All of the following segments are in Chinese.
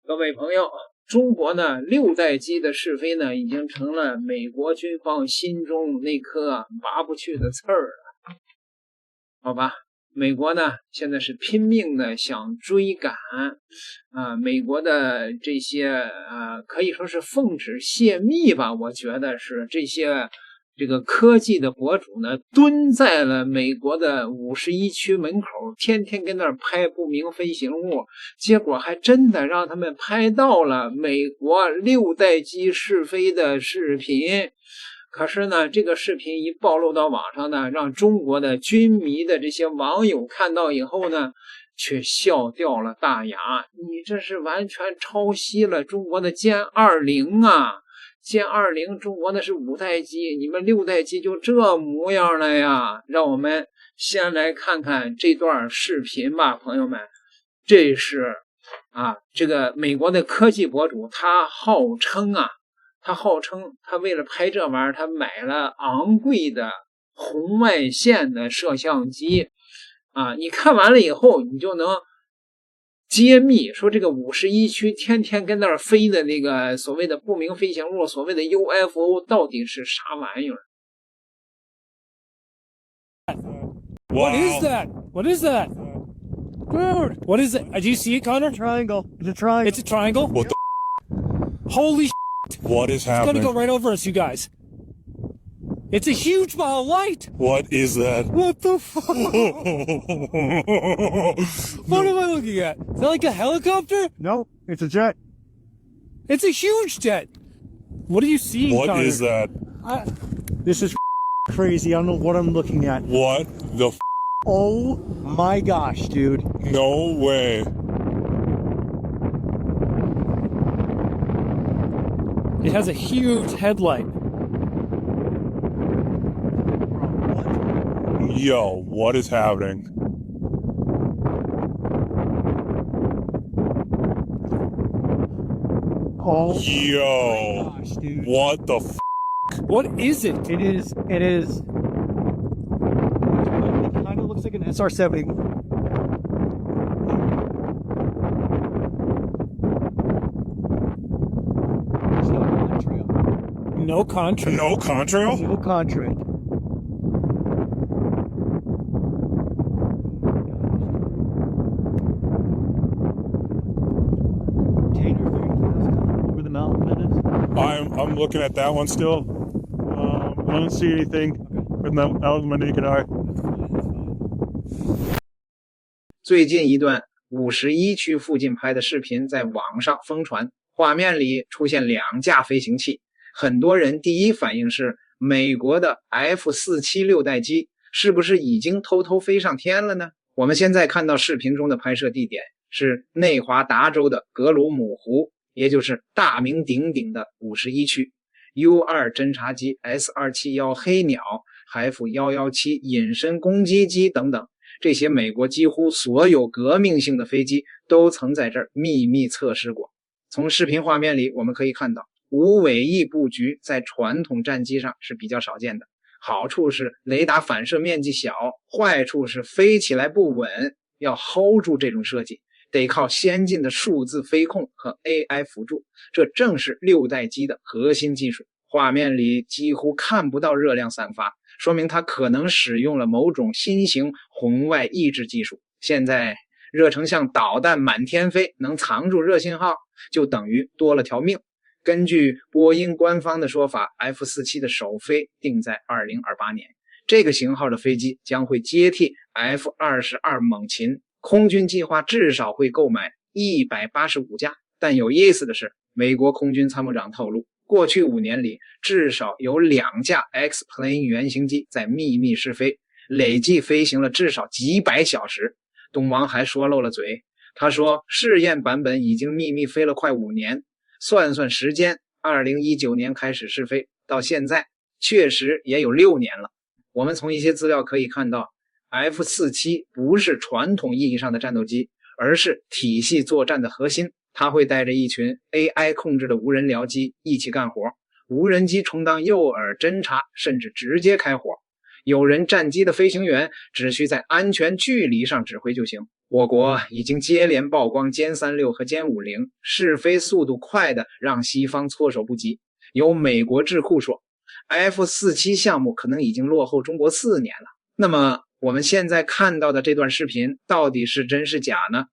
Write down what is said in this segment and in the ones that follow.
各位朋友，中国呢6代机的试飞呢，已经成了美国军方心中那顆拔不去的刺儿了。好吧，美国呢现在是拼命的想追赶美国的这些可以说是奉旨泄密吧，我觉得是这个科技的博主呢，蹲在了美国的51区门口，天天跟那儿拍不明飞行物，结果還真的讓他們拍到了美國6代機試飛的視頻。可是呢，這個視頻一暴露到網上呢，讓中國的軍迷的這些網友看到以後呢，卻笑掉了大牙。你這是完全抄襲了中國的殲20啊！殲20中國那是5代機，你們6代機就這模樣了呀！讓我們先來看看這段視頻吧，朋友們。這是這個美國的科技博主，他號稱他為了拍這玩意兒，他買了昂貴的紅外線的攝像機你看完了以後，你就能揭秘說這個51區天天跟那兒飛的那個所謂的不明飛行物，所謂的 UFO 到底是啥玩意兒。 What is that? What is that? Dude, what is it? Do you see it, Connor? Triangle. It's a triangle. It's a triangle? What the Holy shit. What is It's happening? gonna go right over us, you guys. It's a huge ball of light. What is that? What the fuck? What am I looking at? Is that like a helicopter? No, it's a jet. It's a huge jet. What are you seeing, What Connor? is that? This is crazy. I don't know what I'm looking at. What the Oh my gosh, dude. No way. It has a huge headlight. Yo, what is happening? Oh Yo, my gosh, dude. what the What is it? It is. It kind of looks like an SR-70. There's no contrail. No contrail. No contrail? No contrail. Over the mountain, that is. I'm looking at that one still. I don't see anything out of my naked eye. 最近一段51區附近拍的視頻在網上瘋傳，畫面裡出現2架飛行器，很多人第一反應是美國的 F-47 6代機是不是已經偷偷飛上天了呢？我們現在看到視頻中的拍攝地點是內華達州的格魯姆湖，也就是大名鼎鼎的51區。U-2 偵察機、S-271 黑鳥、海虎117隱身攻擊機等等，這些美國幾乎所有革命性的飛機都曾在這兒秘密測試過。從視頻畫面裡我們可以看到，無尾翼布局在傳統戰機上是比較少見的。好處是雷達反射面積小，壞處是飛起來不穩，要 hold 住這種設計，得靠先進的數字飛控和 AI 輔助，這正是6代機的核心技術。畫面裡幾乎看不到熱量散發，說明它可能使用了某種新型紅外抑制技術。現在熱成像導彈滿天飛，能藏住熱信號，就等於多了條命。根據波音官方的說法， F-47 的首飛定在2028年，這個型號的飛機將會接替 F-22 猛禽，空軍計劃至少會購買185架。但有意思的是，美國空軍參謀長透露，過去5年裡至少有2架 X-Plane 原型機在秘密試飛，累計飛行了至少幾百小時。東王還說漏了嘴，他說試驗版本已經秘密飛了快5年，算算時間，2019年開始試飛，到現在確實也有6年了。我們從一些資料可以看到， F-47 不是傳統意義上的戰鬥機，而是體系作戰的核心。它會帶着一群 AI 控制的無人僚機一起幹活，無人機充當誘餌偵察，甚至直接開火。有人戰機的飛行員只需在安全距離上指揮就行，我國已經接連曝光歼36和歼50，試飛速度快的讓西方措手不及。有美国智庫說 F-47 項目可能已經落後中國4年了。那麼我們現在看到的這段视頻到底是真是假呢？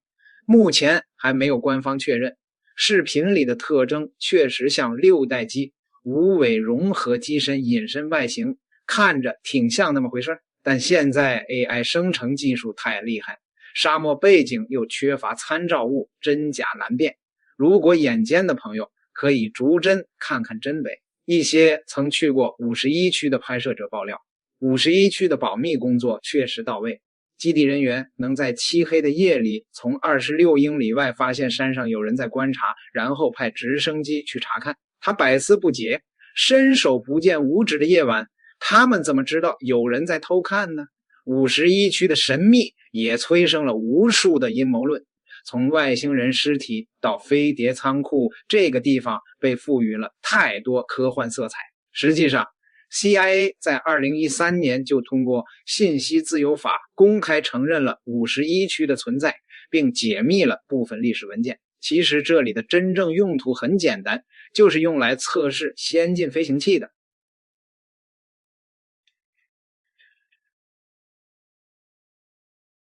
目前還没有官方確認。視頻裡的特徵確實像6代機无尾融合機身隱身外形，看着挺像那麼回事。但現在 AI 生成技術太厲害，沙漠背景又缺乏参照物，真假难辨。如果眼尖的朋友可以逐帧看看真伪。一些曾去过51区的拍摄者爆料，51区的保密工作確實到位，基地人員能在漆黑的夜裡從26英里外發現山上有人在觀察，然後派直升機去查看。他百思不解，伸手不見五指的夜晚，他們怎麼知道有人在偷看呢？51区的神秘也催生了無數的陰謀論，從外星人屍體到飛碟倉庫，這個地方被賦予了太多科幻色彩。實際上 CIA 在2013年就通過信息自由法公開承認了51區的存在，並解密了部分歷史文件。其實這裡的真正用途很簡單，就是用來測試先进飛行器的。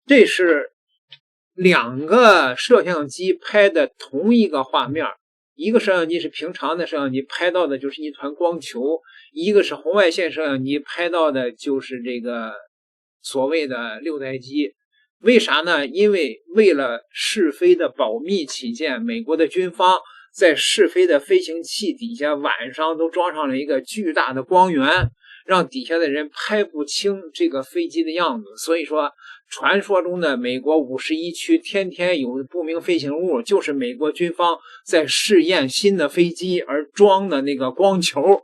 这是2个摄像机拍的同一个画面，一个摄像机是平常的摄像机，拍到的就是一团光球；一个是红外线摄像机，拍到的就是这个所谓的6代机。为啥呢？因为为了试飞的保密起见，美国的軍方在試飛的飛行器底下晚上都裝上了一個巨大的光源，讓底下的人拍不清這個飛機的樣子。所以說傳說中的美國51區天天有不明飛行物，就是美國軍方在試驗新的飛機而裝的那個光球。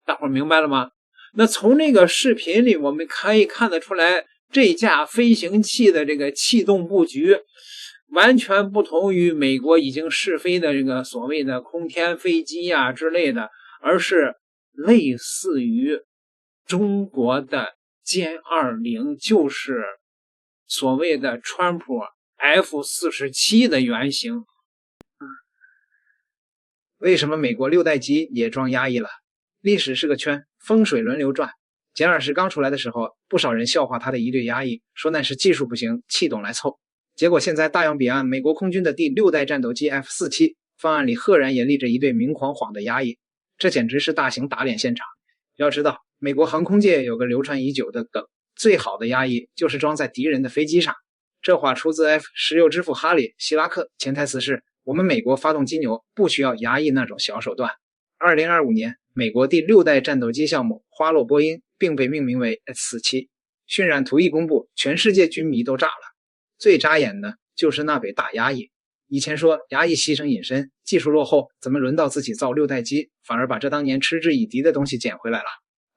大伙明白了嗎？那從這個視頻裡我們可以看得出來，這架飛行器的這個氣動布局完全不同於美國已經試飛的這個所謂的空天飛機啊之類的，而是類似於中國的殲20，就是所謂的川普 F-47 的原型。為什麼美國6代機也裝壓抑了？歷史是個圈，風水輪流轉。殲20剛出來的時候，不少人笑話他的一對壓抑，說那是技術不行，氣動來湊。結果現在大洋彼岸，美國空軍的第6代戰鬥機 F-47方案裡赫然也立着一對明晃晃的壓抑，這簡直是大型打臉現場。要知道，美國航空界有個流傳已久的梗，最好的壓抑就是裝在敵人的飛機上。這話出自 F 石油之父哈里·希拉克，潛台詞是我們美國發動機牛不需要壓抑那種小手段。2025年，美國第6代戰鬥機項目花落波音並被命名為 H-47， 渲染圖一公布，全世界軍迷都炸了。最扎眼的就是那尾大壓抑。以前說壓抑犧牲隱身，技術落後，怎麼輪到自己造6代機，反而把這當年嗤之以鼻的東西撿回來了？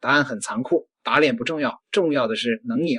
答案很殘酷，打臉不重要，重要的是能贏。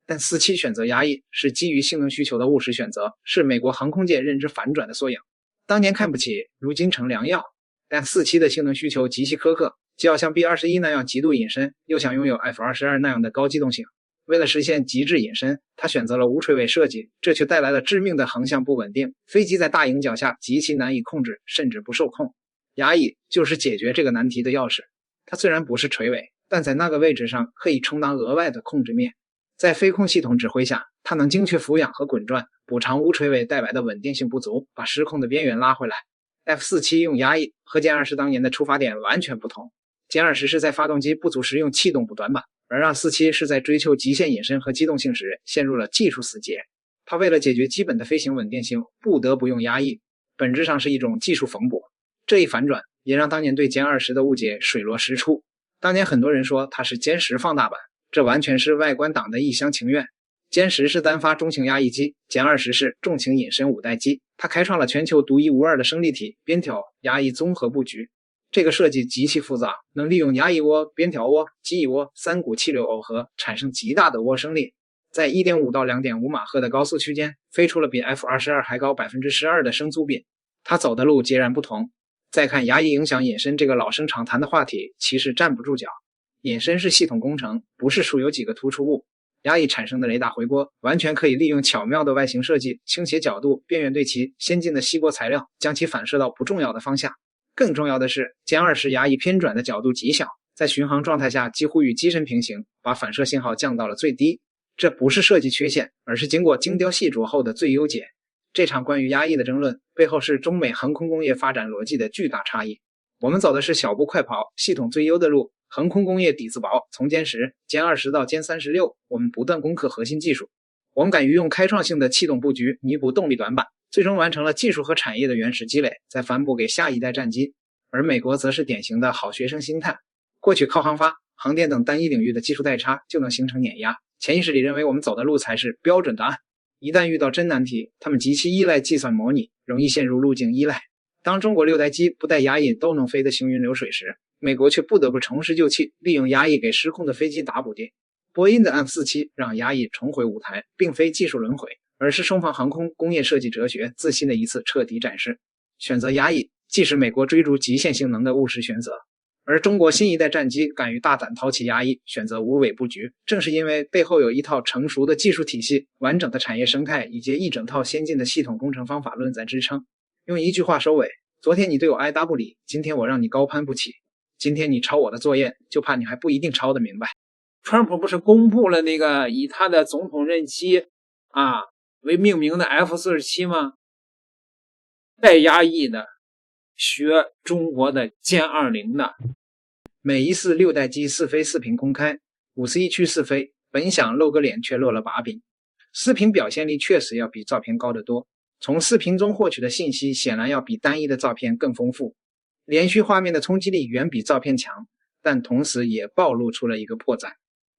但47選擇壓抑是基於性能需求的務實選擇，是美國航空界認知反轉的縮影。當年看不起，如今成良藥。但47的性能需求極其苛刻，既要像 B-21 那樣極度隱身，又想擁有 F-22 那樣的高機動性。為了實現極致隱身，他選擇了無垂尾設計，這卻帶來了致命的航向不穩定，飛機在大迎角下極其難以控制，甚至不受控。壓抑就是解決這個難題的鑰匙。它雖然不是垂尾，但在那個位置上可以充當額外的控制面。在飛控系統指揮下，它能精確俯仰和滾轉，補償無垂尾帶來的穩定性不足，把失控的邊緣拉回來。F-47 用壓抑和殲20當年的出發點完全不同。殲20是在發動機不足時用氣動補短板，而47是在追求極限隱身和機動性時陷入了技術死結。它為了解決基本的飛行穩定性，不得不用壓抑，本質上是一種技術縫補。這一反轉也讓當年對殲20的誤解水落石出。當年很多人說它是殲10放大版，這完全是外觀黨的一廂情願。殲10是單發中程壓抑機，殲20是重型隱身5代機。它開創了全球獨一無二的升力體邊條壓抑綜合布局。這個設計極其複雜，能利用壓抑渦、邊條渦、機翼渦3股氣流耦合，產生極大的渦升力，在 1.5 到 2.5 馬赫的高速區間飛出了比 F-22 還高 12% 的升速比。它走的路截然不同。再看壓抑影響隱身這個老生常談的話題，其實站不住腳。隱身是系統工程，不是數有幾個突出物。压抑產生的雷達回波完全可以利用巧妙的外形設計、傾斜角度、邊緣對齊、先進的吸波材料，將其反射到不重要的方向。更重要的是，殲20壓抑偏轉的角度極小，在巡航狀態下幾乎與機身平行，把反射信號降到了最低。這不是設計缺陷，而是經過精雕細琢後的最優解。這場關於壓抑的爭論背後是中美航空工業發展邏輯的巨大差異。我們走的是小步快跑、系統最優的路，航空工業底子薄，從殲10、殲20到殲36，我們不斷攻克核心技術。我們敢於用開創性的氣動布局彌補動力短板，最終完成了技術和產業的原始積累，再反哺給下一代戰機。而美國則是典型的好學生心態，獲取靠航發、航電等單一領域的技術代差就能形成碾壓，潛意識裡認為我們走的路才是標準答案。一旦遇到真難題，他們極其依賴計算模擬，容易陷入路徑依賴。當中國6代機不帶壓抑都能飛得行雲流水時，美國卻不得不重施舊器，利用壓抑給失控的飛機打補丁。波音的 F-47讓壓抑重回舞台，並非技術輪迴，而是双方航空工業設計哲學自信的一次徹底展示。選擇壓抑，既是美國追逐極限性能的務實選擇，而中國新一代戰機敢於大膽掏起壓抑，選擇無尾布局，正是因為背後有一套成熟的技術體系、完整的產業生態以及一整套先進的系統工程方法論在支撐。用一句話收尾：昨天你对我爱答不理，今天我讓你高攀不起。今天你抄我的作業，就怕你還不一定抄得明白。川普不是公布了那个以他的總統任期為命名的 F-47 嗎？帶壓抑的，學中國的殲20的。每一次6代機試飛視頻公開，51區試飛，本想露個臉卻落了把柄。視頻表現力確實要比照片高得多，從視頻中獲取的信息顯然要比單一的照片更豐富，連續畫面的衝擊力遠比照片強，但同時也暴露出了一個破綻。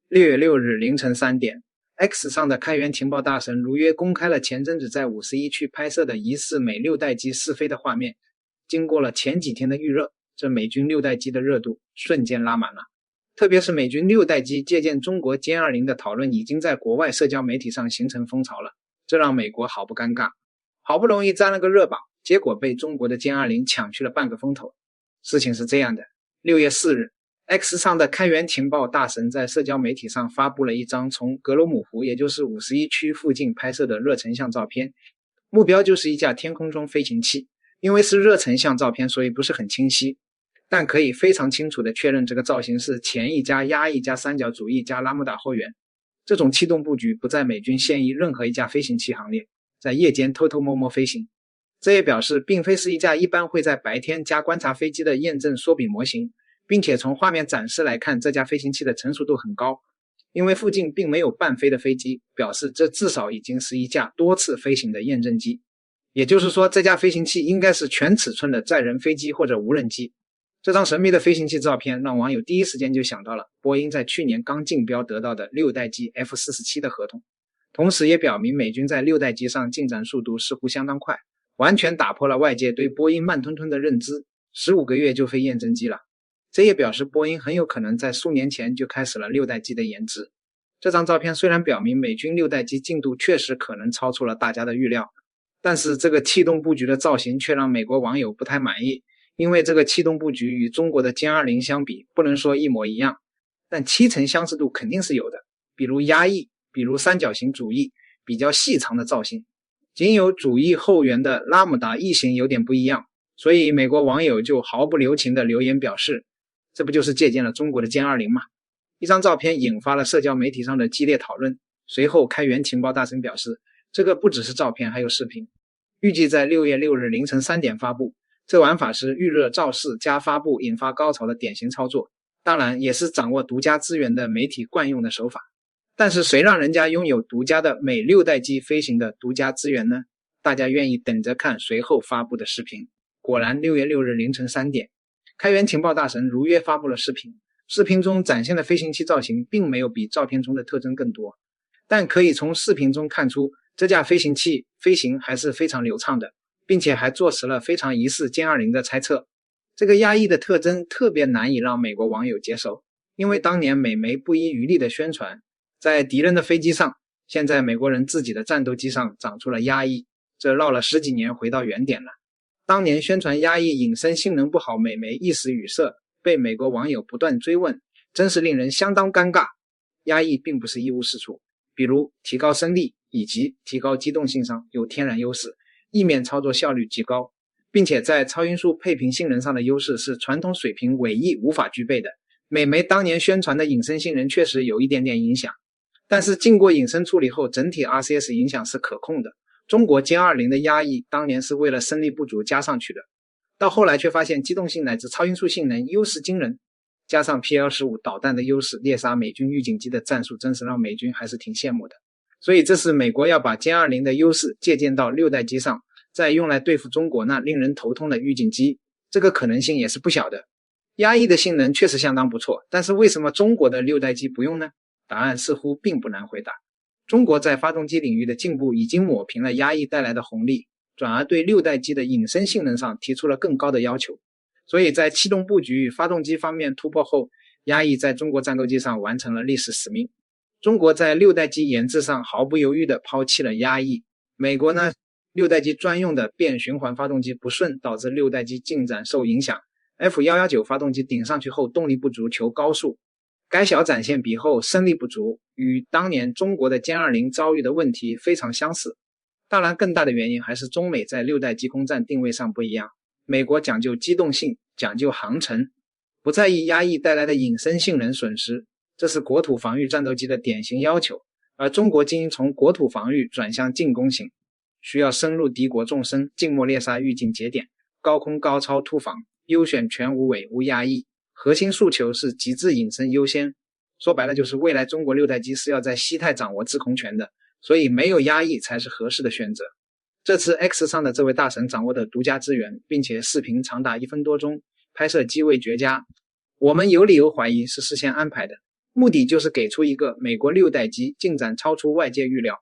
6月6日凌晨3點 ，X 上的開源情報大神如約公開了前陣子在51區拍攝的疑似美6代機試飛的畫面。經過了前幾天的預熱，這美軍6代機的熱度瞬間拉滿了。特別是美軍6代機借鑑中國殲20的討論已經在國外社交媒體上形成風潮了，這讓美國好不尷尬。好不容易沾了個熱榜，結果被中國的殲20搶去了半個風頭。事情是這樣的，6月4日 X 上的開源情報大神在社交媒體上發布了一張從格羅姆湖，也就是51區附近拍攝的熱成像照片，目標就是一架天空中飛行器。因為是熱成像照片，所以不是很清晰，但可以非常清楚地確認這個造型是前翼加壓翼加三角主翼加拉姆達後緣。這種氣動布局不在美軍現役任何一架飛行器行列，在夜間偷偷摸摸飛行。這也表示並非是一架一般會在白天加觀察飛機的驗證縮比模型，並且從畫面展示來看，這架飛行器的成熟度很高。因為附近並沒有半飛的飛機，表示這至少已經是一架多次飛行的驗證機。也就是說，這架飛行器應該是全尺寸的載人飛機或者無人機。這張神秘的飛行器照片讓網友第一時間就想到了波音在去年剛競標得到的6代機 F-47 的合同，同時也表明美軍在6代機上進展速度似乎相當快，完全打破了外界對波音慢吞吞的認知，15個月就飛驗證機了。這也表示波音很有可能在數年前就開始了6代機的研製。這張照片雖然表明美軍6代機進度確實可能超出了大家的預料，但是這個氣動布局的造型卻讓美國網友不太滿意，因為這個氣動布局與中國的殲20相比，不能說一模一樣，但7成相似度肯定是有的，比如壓翼，比如三角形主翼，比較細長的造型，僅有主翼後緣的拉姆達翼型有點不一樣，所以美國網友就毫不留情的留言表示，這不就是借鑑了中國的殲20嗎？一張照片引發了社交媒體上的激烈討論，隨後開源情報大神表示，這個不只是照片，還有視頻，預計在6月6日凌晨3點發布。這玩法是預熱造勢加發布引發高潮的典型操作，當然也是掌握獨家資源的媒體慣用的手法。但是誰讓人家擁有獨家的美6代機飛行的獨家資源呢？大家願意等着看隨後發布的視頻。果然6月6日凌晨3點，開源情報大神如約發布了視頻。視頻中展現的飛行器造型並沒有比照片中的特徵更多，但可以從視頻中看出這架飛行器飛行還是非常流暢的，並且還坐實了非常疑似殲20的猜測。這個壓抑的特徵特別難以讓美國網友接受，因為當年美媒不遺餘力的宣傳，在敵人的飛機上，現在美國人自己的戰鬥機上長出了壓抑，這繞了10幾年回到原點了。當年宣傳壓抑隱身性能不好，美媒一時語塞，被美國網友不斷追問，真是令人相當尷尬。壓抑並不是一無是處，比如提高升力以及提高机动性上有天然優勢，意面操作效率极高，并且在超音速配平性能上的优勢是傳統水平尾翼无法具備的。美媒當年宣傳的隱身性能確實有一點點影響，但是經過隱身處理後，整體 RCS 影響是可控的。中國殲20的壓翼當年是為了升力不足加上去的，到後來卻發現機動性乃至超音速性能優勢驚人，加上 PL-15 導彈的優勢獵殺美軍預警機的戰術，真是讓美軍還是挺羨慕的。所以這是美國要把殲20的優勢借鑑到6代機上，再用來對付中國那令人頭痛的預警機，這個可能性也是不小的。壓翼的性能確實相當不錯，但是為什麼中國的6代機不用呢？答案似乎並不難回答。中國在發動機領域的進步已經抹平了壓翼帶來的紅利，轉而對6代機的隱身性能上提出了更高的要求。所以在氣动布局與發動機方面突破後，壓翼在中國戰鬥機上完成了歷史使命。中國在6代機研制上毫不猶豫地拋棄了壓翼。美國呢，6代機專用的變循環發動機不順，導致6代機進展受影響。F119 發動機頂上去後動力不足，求高速。該小展現比後升力不足，與當年中國的殲20遭遇的問題非常相似。當然更大的原因還是中美在6代機空戰定位上不一樣。美國講究機動性，講究航程，不在意壓翼帶來的隱身性能損失，這是國土防禦戰鬥機的典型要求。而中國經從國土防禦轉向進攻型，需要深入敵國縱深，靜默獵殺預警節點，高空高超突防，優選全無尾無壓翼，核心訴求是極致隱身優先。說白了就是未來中國6代機是要在西太掌握制空權的，所以沒有壓翼才是合適的選擇。這次 X 上的這位大神掌握的獨家資源，並且視頻長達1分多鐘，拍攝機位絕佳，我們有理由懷疑是事先安排的，目的就是給出一個美國6代機進展超出外界預料。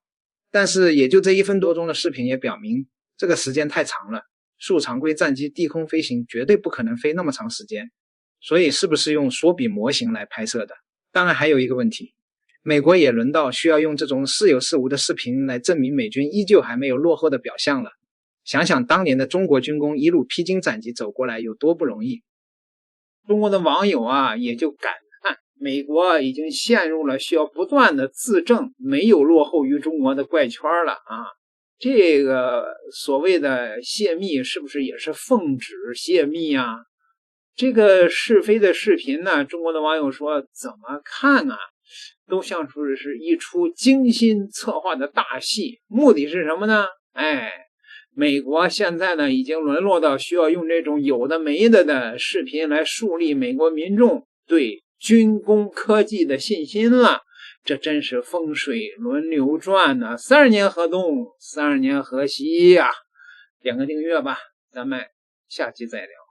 但是也就這1分多鐘的視頻也表明，這個時間太長了，數常規戰機低空飛行絕對不可能飛那麼長時間，所以是不是用縮比模型來拍攝的？當然還有一個問題，美國也輪到需要用這種似有似無的視頻來證明美軍依舊還沒有落後的表象了。想想當年的中國軍工一路披荊斬棘走過來有多不容易。中國的網友也就感叹，美國已經陷入了需要不斷的自證沒有落後於中國的怪圈了啊！這個所謂的泄密是不是也是奉旨泄密啊？這個試飞的視頻呢，中國的網友說怎麼看啊，都像是一出精心策劃的大戲，目的是什麼呢？美國現在呢已經淪落到需要用這種有的沒的视頻來樹立美國民眾對軍工科技的信心了。這真是風水輪流轉呢，30年河東，30年河西呀。點個訂閱吧，咱們下期再聊。